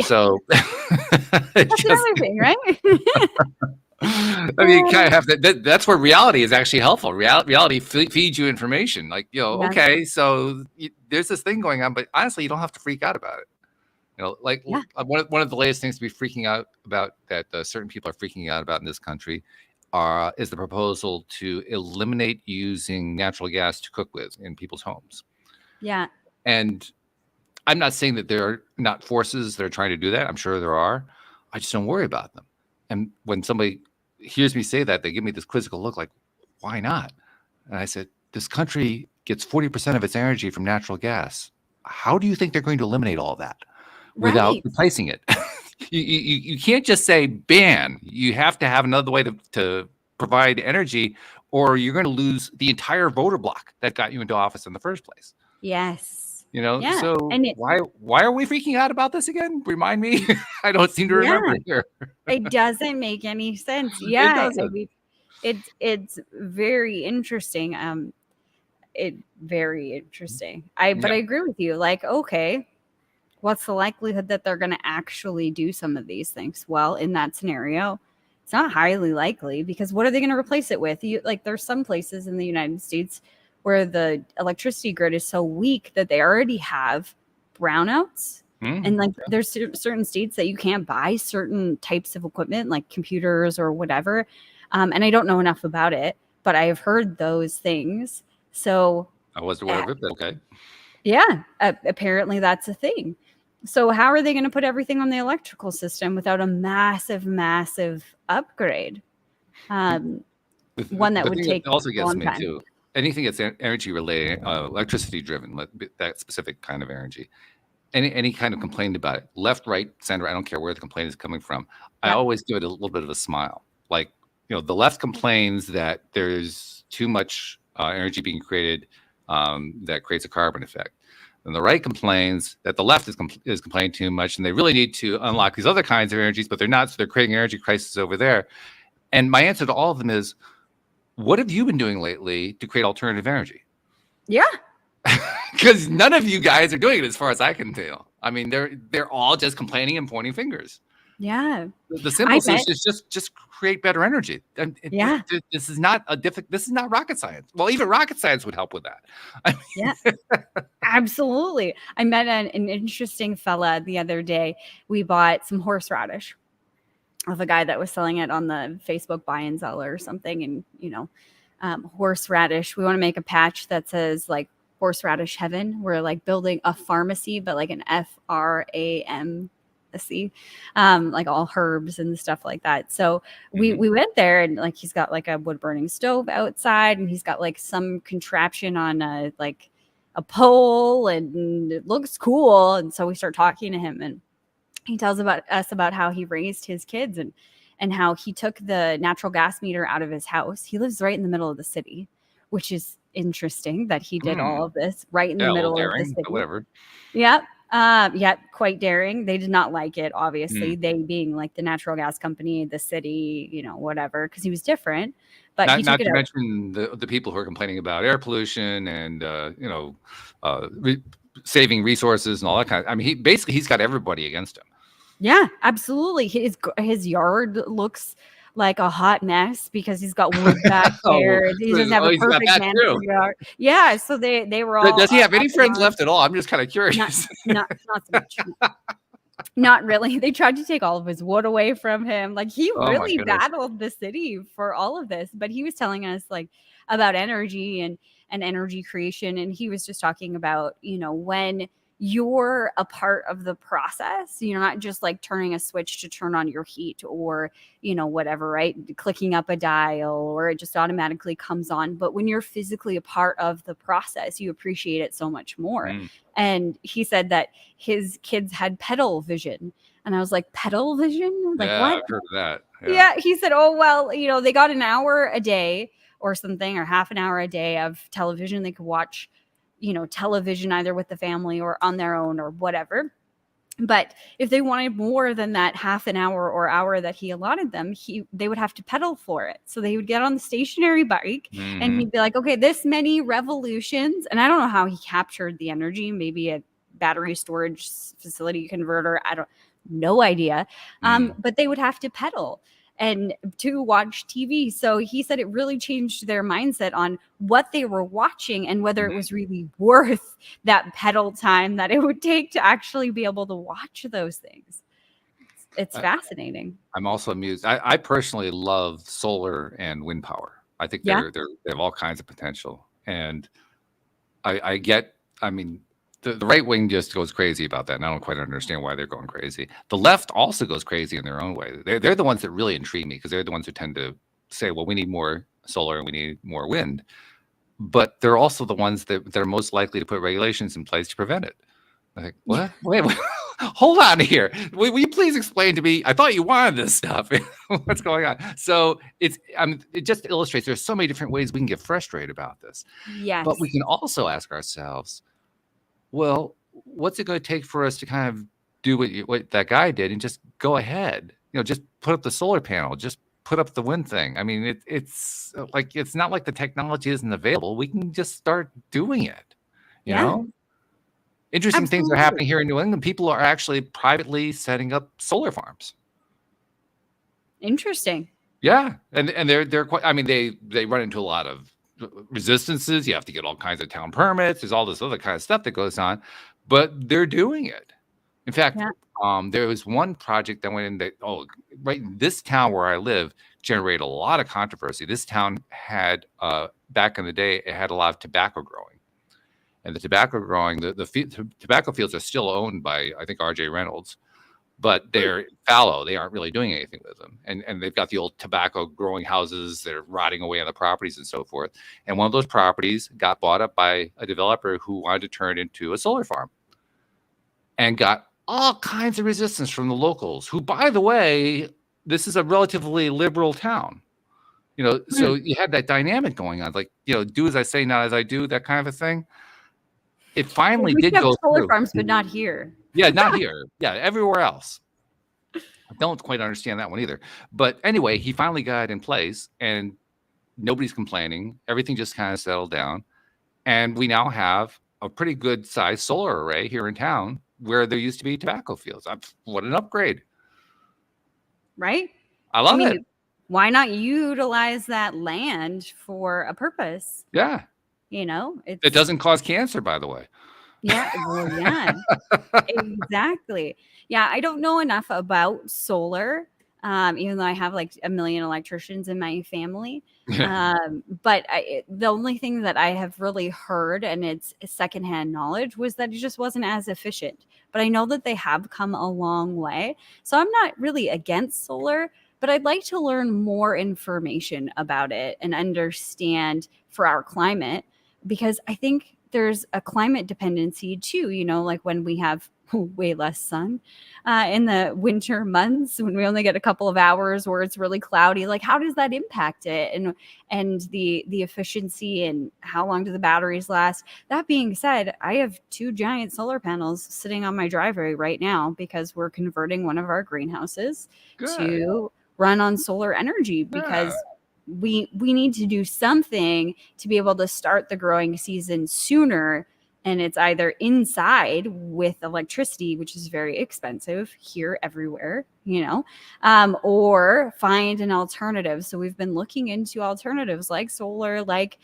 So that's another thing, right? I mean, you kind of have to, that's where reality is actually helpful. Reality feeds you information. Like, okay, so there's this thing going on, but honestly, you don't have to freak out about it. One of the latest things to be freaking out about that certain people are freaking out about in this country is the proposal to eliminate using natural gas to cook with in people's homes. Yeah. And I'm not saying that there are not forces that are trying to do that. I'm sure there are. I just don't worry about them. And when somebody hears me say that, they give me this quizzical look like, why not? And I said, this country gets 40% of its energy from natural gas. How do you think they're going to eliminate all that without replacing it? You can't just say ban. You have to have another way to provide energy, or you're going to lose the entire voter block that got you into office in the first place. Yes. So why are we freaking out about this again? Remind me. I don't seem to remember here. It doesn't make any sense. Yeah, I mean, it's very interesting. Very interesting. But I agree with you. Like, okay, what's the likelihood that they're going to actually do some of these things? Well, in that scenario, it's not highly likely, because what are they going to replace it with? There's some places in the United States where the electricity grid is so weak that they already have brownouts. And there's certain states that you can't buy certain types of equipment, like computers or whatever. And I don't know enough about it, but I have heard those things. So I wasn't aware of it, but okay. Yeah, apparently that's a thing. So how are they going to put everything on the electrical system without a massive, massive upgrade? One that would take also gets a long me time. too. Anything that's energy related, electricity driven, that specific kind of energy, any kind of complaint about it, left, right, center, I don't care where the complaint is coming from. I always give it a little bit of a smile. Like, the left complains that there's too much energy being created that creates a carbon effect. And the right complains that the left is complaining too much, and they really need to unlock these other kinds of energies, but they're not, so they're creating energy crisis over there. And my answer to all of them is, what have you been doing lately to create alternative energy? Yeah. Because none of you guys are doing it, as far as I can tell. I mean, they're all just complaining and pointing fingers. Yeah. The simple solution is just create better energy. And this is not this is not rocket science. Well, even rocket science would help with that. I mean, yeah, absolutely. I met an interesting fella the other day. We bought some horseradish of a guy that was selling it on the Facebook buy and sell or something. And, horseradish, we want to make a patch that says like horseradish heaven. We're like building a pharmacy, but like an FRAM. Like all herbs and stuff like that. So we went there, and like he's got like a wood burning stove outside, and he's got like some contraption on a pole, and it looks cool. And so we start talking to him, and he tells us about how he raised his kids and how he took the natural gas meter out of his house. He lives right in the middle of the city, which is interesting that he did all of this right in the middle of the city. Whatever. Yep. Quite daring. They did not like it, obviously. They being like the natural gas company, the city, whatever, because he was different. But not to mention the people who are complaining about air pollution and saving resources and all that kind of. I mean, he's got everybody against him. Yeah, absolutely. His yard looks like a hot mess because he's got wood back there. He doesn't have a perfect manicured yard. Yeah, so they were all. Does he have any friends left at all? I'm just kind of curious. Not so much. Not really. They tried to take all of his wood away from him. Like he really battled the city for all of this. But he was telling us like about energy and energy creation, and he was just talking about when you're a part of the process, you're not just like turning a switch to turn on your heat or whatever, right, clicking up a dial or it just automatically comes on. But when you're physically a part of the process, you appreciate it so much more. And he said that his kids had pedal vision, and I was like, pedal vision, like what? I've heard of that. Yeah, he said, oh well, they got an hour a day or something, or half an hour a day of television. They could watch television either with the family or on their own or whatever. But if they wanted more than that half an hour or hour that he allotted them, they would have to pedal for it. So they would get on the stationary bike and he'd be like, okay, this many revolutions. And I don't know how he captured the energy, maybe a battery storage facility converter. No idea. But they would have to pedal and to watch TV. So he said it really changed their mindset on what they were watching and whether it was really worth that pedal time that it would take to actually be able to watch those things. It's fascinating. I'm also amused. I personally love solar and wind power. I think they have all kinds of potential. And I mean, the right wing just goes crazy about that, and I don't quite understand why they're going crazy. The left also goes crazy in their own way. They're the ones that really intrigue me because they're the ones who tend to say, well, we need more solar and we need more wind. But they're also the ones that are most likely to put regulations in place to prevent it. Like, what? Wait, hold on here. Will you please explain to me? I thought you wanted this stuff. What's going on? So it just illustrates there's so many different ways we can get frustrated about this. Yes. But we can also ask ourselves, well, what's it going to take for us to kind of do what that guy did and just go ahead? Just put up the solar panel, just put up the wind thing. I mean, it's not like the technology isn't available. We can just start doing it. You know? Interesting things are happening here in New England. People are actually privately setting up solar farms. Interesting. Yeah, and they're quite. I mean, they run into a lot of resistances. You have to get all kinds of town permits. There's all this other kind of stuff that goes on, but they're doing it. In fact, there was one project that went in that right in this town where I live generated a lot of controversy. This town had back in the day it had a lot of tobacco growing, and the tobacco growing the tobacco fields are still owned by I think R.J. Reynolds. But they're fallow. They aren't really doing anything with them. And they've got the old tobacco growing houses that are rotting away on the properties and so forth. And one of those properties got bought up by a developer who wanted to turn it into a solar farm and got all kinds of resistance from the locals who, by the way, this is a relatively liberal town. So you had that dynamic going on, like, do as I say, not as I do, that kind of a thing. It finally did go solar through. farms, but not here. Yeah, not here. Yeah, everywhere else. I don't quite understand that one either. But anyway, he finally got it in place and nobody's complaining. Everything just kind of settled down. And we now have a pretty good sized solar array here in town where there used to be tobacco fields. What an upgrade. Right? I love it. Why not utilize that land for a purpose? Yeah. It doesn't cause cancer, by the way. Yeah. Well, yeah, exactly. Yeah. I don't know enough about solar, even though I have like a million electricians in my family. But the only thing that I have really heard, and it's secondhand knowledge, was that it just wasn't as efficient. But I know that they have come a long way. So I'm not really against solar, but I'd like to learn more information about it and understand for our climate, because I think there's a climate dependency too, like when we have way less sun in the winter months, when we only get a couple of hours where it's really cloudy, like how does that impact it, and the efficiency, and how long do the batteries last? That being said, I have 2 giant solar panels sitting on my driveway right now because we're converting one of our greenhouses to run on solar energy, because we need to do something to be able to start the growing season sooner. And it's either inside with electricity, which is very expensive here everywhere, or find an alternative. So we've been looking into alternatives like solar, like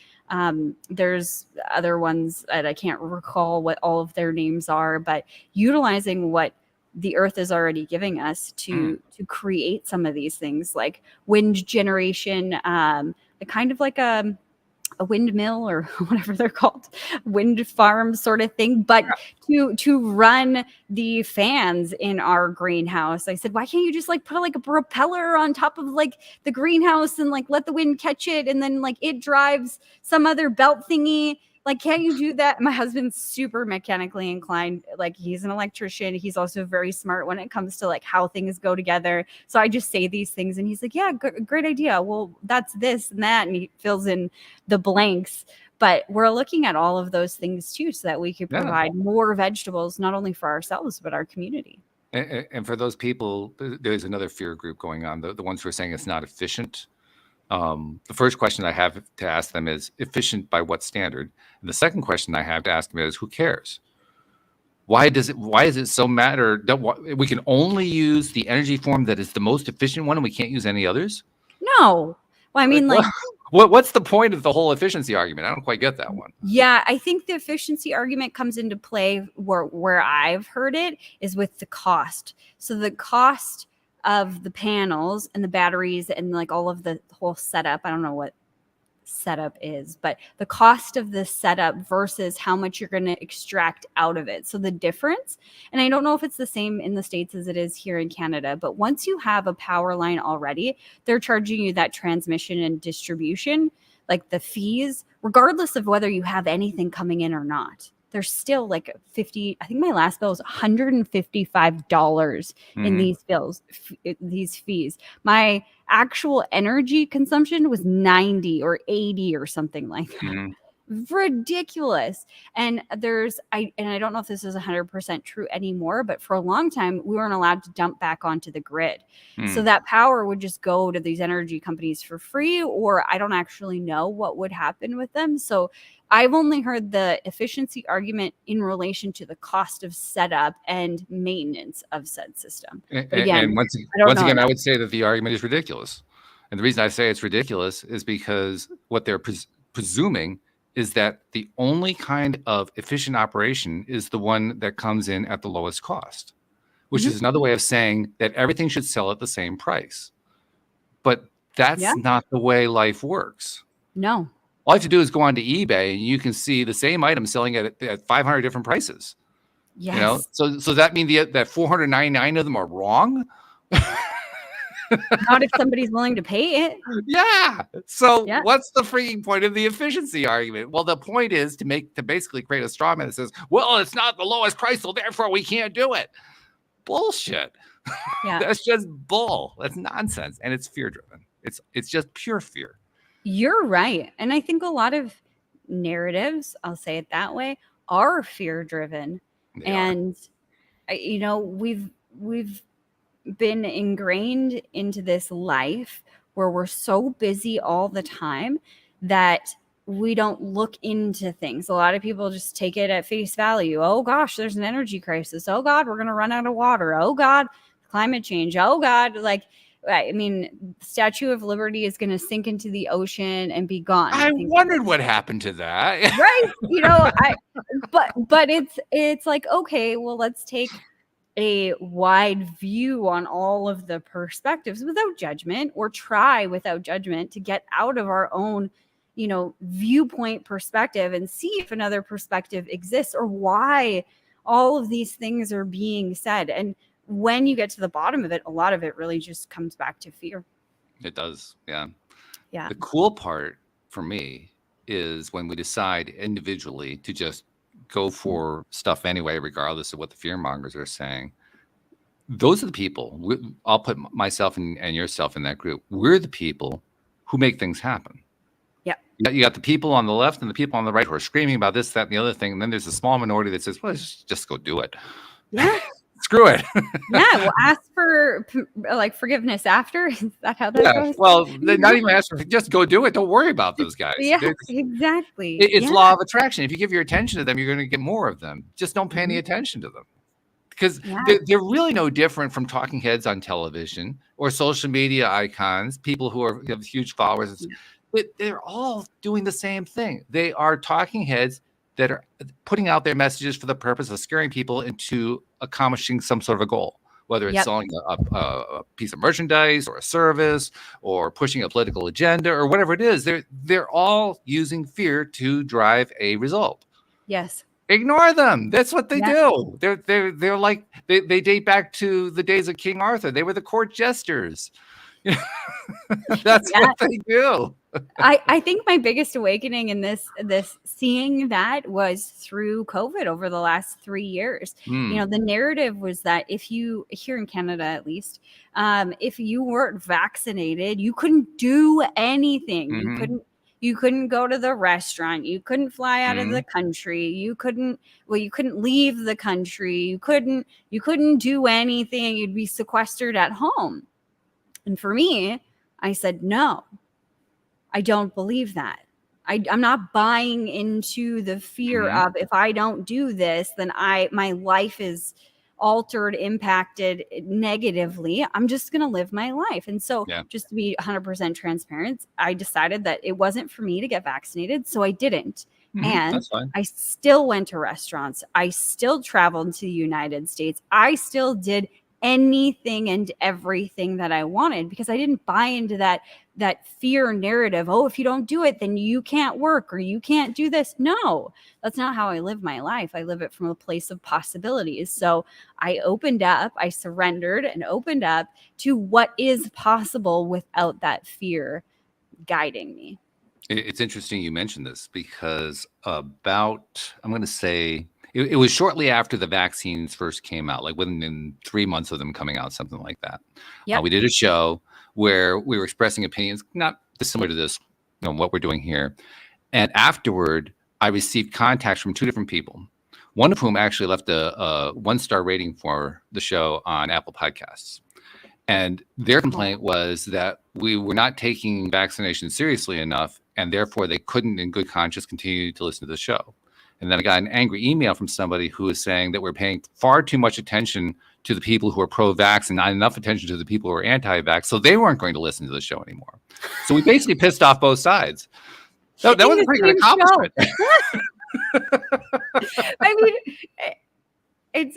there's other ones that I can't recall what all of their names are, but utilizing what the earth is already giving us to create some of these things, like wind generation, kind of like a windmill or whatever they're called, wind farm sort of thing, but to run the fans in our greenhouse. I said, why can't you just like put like a propeller on top of like the greenhouse and like let the wind catch it, and then like it drives some other belt thingy? Like, can't you do that? My husband's super mechanically inclined. Like, he's an electrician. He's also very smart when it comes to like how things go together. So I just say these things and he's like, yeah, great idea. Well, that's this and that. And he fills in the blanks. But we're looking at all of those things too, so that we could provide more vegetables, not only for ourselves, but our community. And for those people, there's another fear group going on. The ones who are saying it's not efficient. The first question I have to ask them is, efficient by what standard? And the second question I have to ask them is, who cares? Why does it so matter that we can only use the energy form that is the most efficient one and we can't use any others? No. Well, I mean, what's the point of the whole efficiency argument? I don't quite get that one. Yeah, I think the efficiency argument comes into play where I've heard it is with the cost. So the cost of the panels and the batteries and like all of the whole setup. I don't know what setup is, but the cost of the setup versus how much you're going to extract out of it. So the difference, and I don't know if it's the same in the States as it is here in Canada, but once you have a power line already, they're charging you that transmission and distribution, like the fees, regardless of whether you have anything coming in or not. There's still like 50, I think my last bill was $155 in these fees. My actual energy consumption was 90 or 80 or something like that. Mm-hmm. Ridiculous. And I don't know if this is 100% true anymore, but for a long time, we weren't allowed to dump back onto the grid. So that power would just go to these energy companies for free, or I don't actually know what would happen with them. So I've only heard the efficiency argument in relation to the cost of setup and maintenance of said system. But again, once again, I would say that the argument is ridiculous. And the reason I say it's ridiculous is because what they're presuming is that the only kind of efficient operation is the one that comes in at the lowest cost, which is another way of saying that everything should sell at the same price. But that's not the way life works. No. All you have to do is go onto eBay and you can see the same item selling at 500 different prices. Yes. So does that mean that 499 of them are wrong? Not if somebody's willing to pay it. Yeah. So what's the freaking point of the efficiency argument? Well, the point is to basically create a straw man that says, well, it's not the lowest price, so therefore we can't do it. Bullshit. Yeah. That's just bull. That's nonsense. And it's fear driven. It's just pure fear. You're right. And I think a lot of narratives, I'll say it that way, are fear driven. And we've been ingrained into this life where we're so busy all the time that we don't look into things. A lot of people just take it at face value. Oh gosh, there's an energy crisis. Oh God, we're going to run out of water. Oh God, climate change. Oh God, like, I mean, Statue of Liberty is going to sink into the ocean and be gone. I wondered what happened to that. Right. You know, but it's like, okay, well, let's take a wide view on all of the perspectives without judgment, or try without judgment to get out of our own, you know, viewpoint perspective and see if another perspective exists, or why all of these things are being said. And when you get to the bottom of it, a lot of it really just comes back to fear. It does. Yeah. Yeah. The cool part for me is when we decide individually to just go for stuff anyway, regardless of what the fear mongers are saying. Those are the people. I'll put myself and yourself in that group. We're the people who make things happen. Yeah. You got the people on the left and the people on the right who are screaming about this, that, and the other thing. And then there's a small minority that says, well, just go do it. Yeah. Screw it. Yeah. Well, ask for like forgiveness after. Is that how that goes? Well, not even ask for, just go do it. Don't worry about those guys. Yeah, exactly. It's law of attraction. If you give your attention to them, you're going to get more of them. Just don't pay any attention to them. Because they're really no different from talking heads on television or social media icons, people who have huge followers. They're all doing the same thing. They are talking heads that are putting out their messages for the purpose of scaring people into accomplishing some sort of a goal, whether it's selling a piece of merchandise or a service or pushing a political agenda or whatever it is. They're all using fear to drive a result. Yes. Ignore them. That's what they do. They're like they date back to the days of King Arthur. They were the court jesters. That's what they do. I think my biggest awakening in this seeing that was through COVID over the last 3 years. You know, the narrative was that if you, here in Canada at least, if you weren't vaccinated, you couldn't do anything. You couldn't go to the restaurant. You couldn't fly out of the country. You couldn't leave the country. You couldn't do anything. You'd be sequestered at home. And for me, I said, no, I don't believe that. I'm not buying into the fear of, if I don't do this, then my life is altered, impacted negatively. I'm just going to live my life. And so just to be 100% transparent, I decided that it wasn't for me to get vaccinated. So I didn't. And I still went to restaurants. I still traveled to the United States. I still did anything and everything that I wanted, because I didn't buy into that fear narrative. Oh, if you don't do it, then you can't work or you can't do this. No, that's not how I live my life. I live it from a place of possibilities. So I opened up, I surrendered and opened up to what is possible without that fear guiding me. It's interesting you mentioned this, because I'm going to say, it was shortly after the vaccines first came out, like within 3 months of them coming out, something like that. We did a show where we were expressing opinions, not dissimilar to this, what we're doing here. And afterward, I received contacts from 2 different people, one of whom actually left a 1-star rating for the show on Apple Podcasts. And their complaint was that we were not taking vaccinations seriously enough, and therefore they couldn't in good conscience continue to listen to the show. And then I got an angry email from somebody who was saying that we're paying far too much attention to the people who are pro-vax and not enough attention to the people who are anti-vax, so they weren't going to listen to the show anymore. So we basically pissed off both sides. That was a pretty good accomplishment. I mean,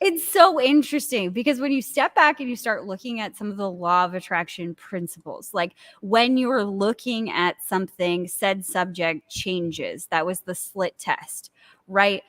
it's so interesting, because when you step back and you start looking at some of the law of attraction principles, like when you're looking at something, said subject changes. That was the slit test, right?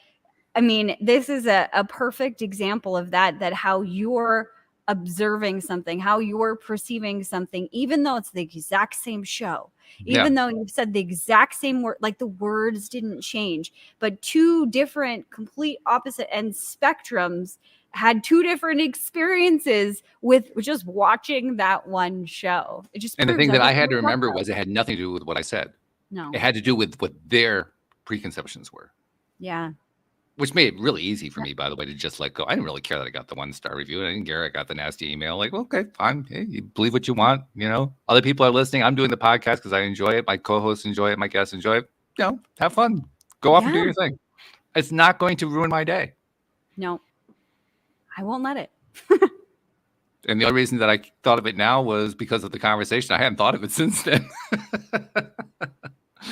I mean, this is a perfect example of that how you're observing something, how you're perceiving something, even though it's the exact same show, even though you've said the exact same word, like the words didn't change, but 2 different, complete opposite end spectrums had 2 different experiences with just watching that one show. It just, and the thing that I had to remember was it had nothing to do with what I said. No, it had to do with what their preconceptions were. Yeah. which made it really easy for me, by the way, to just let go. I didn't really care that I got the 1-star review, and I didn't care I got the nasty email. Like, okay, fine. Hey, you believe what you want. Other people are listening. I'm doing the podcast because I enjoy it. My co-hosts enjoy it. My guests enjoy it. Have fun. Go off and do your thing. It's not going to ruin my day. No, I won't let it. And the only reason that I thought of it now was because of the conversation. I hadn't thought of it since then.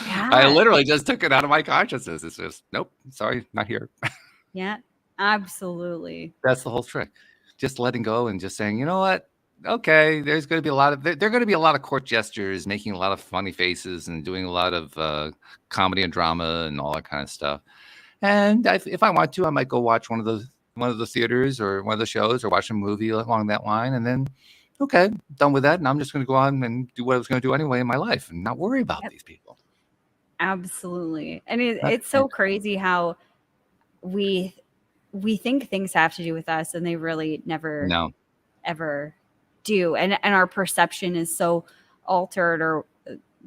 Yeah. I literally just took it out of my consciousness. It's just, nope, sorry, not here. Yeah, absolutely. That's the whole trick. Just letting go and just saying, you know what? Okay, there's going to be a lot of court gestures, making a lot of funny faces and doing a lot of comedy and drama and all that kind of stuff. And if I want to, I might go watch one of the theaters or one of the shows or watch a movie along that line. And then, okay, done with that. And I'm just going to go on and do what I was going to do anyway in my life and not worry about these people. Absolutely. And it's so crazy how we think things have to do with us and they really never ever do. And our perception is so altered or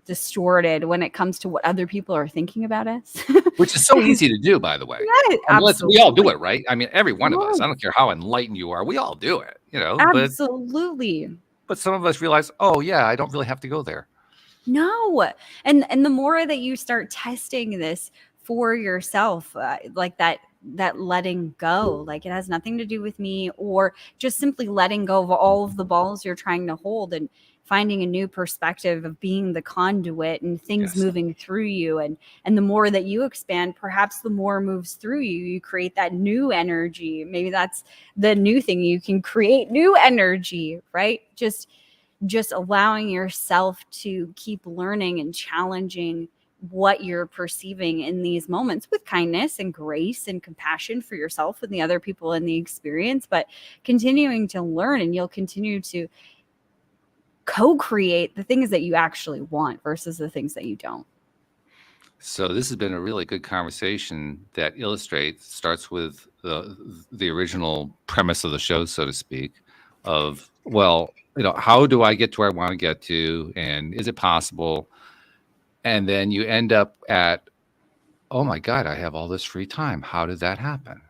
distorted when it comes to what other people are thinking about us. Which is so easy to do, by the way. Yeah, absolutely. We all do it, right? I mean, every one of us. I don't care how enlightened you are. We all do it, Absolutely. But some of us realize, oh yeah, I don't really have to go there. No. And the more that you start testing this for yourself, like that letting go, like it has nothing to do with me, or just simply letting go of all of the balls you're trying to hold and finding a new perspective of being the conduit and things moving through you. And the more that you expand, perhaps the more moves through you. You create that new energy. Maybe that's the new thing. You can create new energy, right? Just allowing yourself to keep learning and challenging what you're perceiving in these moments with kindness and grace and compassion for yourself and the other people in the experience, but continuing to learn, and you'll continue to co-create the things that you actually want versus the things that you don't. So this has been a really good conversation that starts with the original premise of the show, so to speak, of, well, how do I get to where I want to get to? And is it possible? And then you end up at, oh my God, I have all this free time. How did that happen?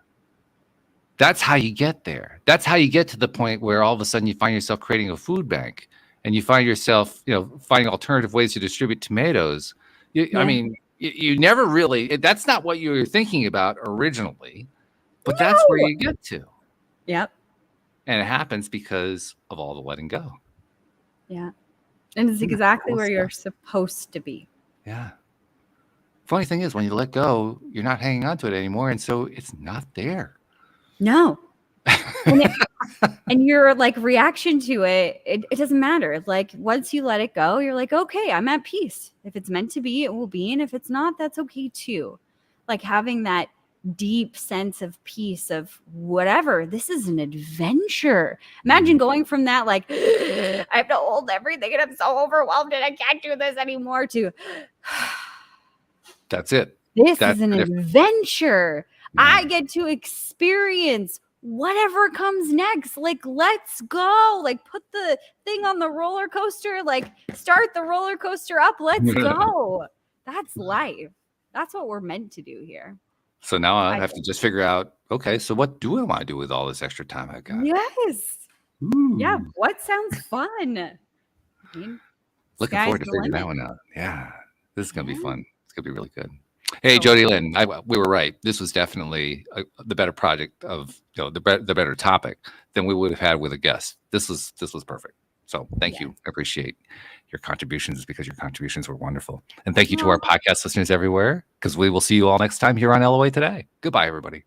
That's how you get there. That's how you get to the point where all of a sudden you find yourself creating a food bank and you find yourself, finding alternative ways to distribute tomatoes. I mean, you never really, that's not what you were thinking about originally, but that's where you get to. Yep. And it happens because of all the letting go. Yeah. And it's exactly where you're supposed to be. Yeah. Funny thing is, when you let go, you're not hanging on to it anymore. And so it's not there. No. And your reaction to it doesn't matter. Like once you let it go, you're like, okay, I'm at peace. If it's meant to be, it will be. And if it's not, that's okay too. Like having that deep sense of peace of whatever. This is an adventure. Imagine going from that, I have to hold everything and I'm so overwhelmed and I can't do this anymore, to that's it. This is an adventure. I get to experience whatever comes next. Let's go. Put the thing on the roller coaster. Start the roller coaster up. Let's go. That's life. That's what we're meant to do here. So now I have to just figure out, okay, so what do I want to do with all this extra time I've got? Yes. Ooh. Yeah. What sounds fun? Looking forward to figuring that one out. Yeah. This is going to be fun. It's going to be really good. Hey, Jodielynn, we were right. This was definitely the better project of, the better topic than we would have had with a guest. This was perfect. So thank you. I appreciate your contributions, because your contributions were wonderful. And thank you to our podcast listeners everywhere, because we will see you all next time here on LOA Today. Goodbye, everybody.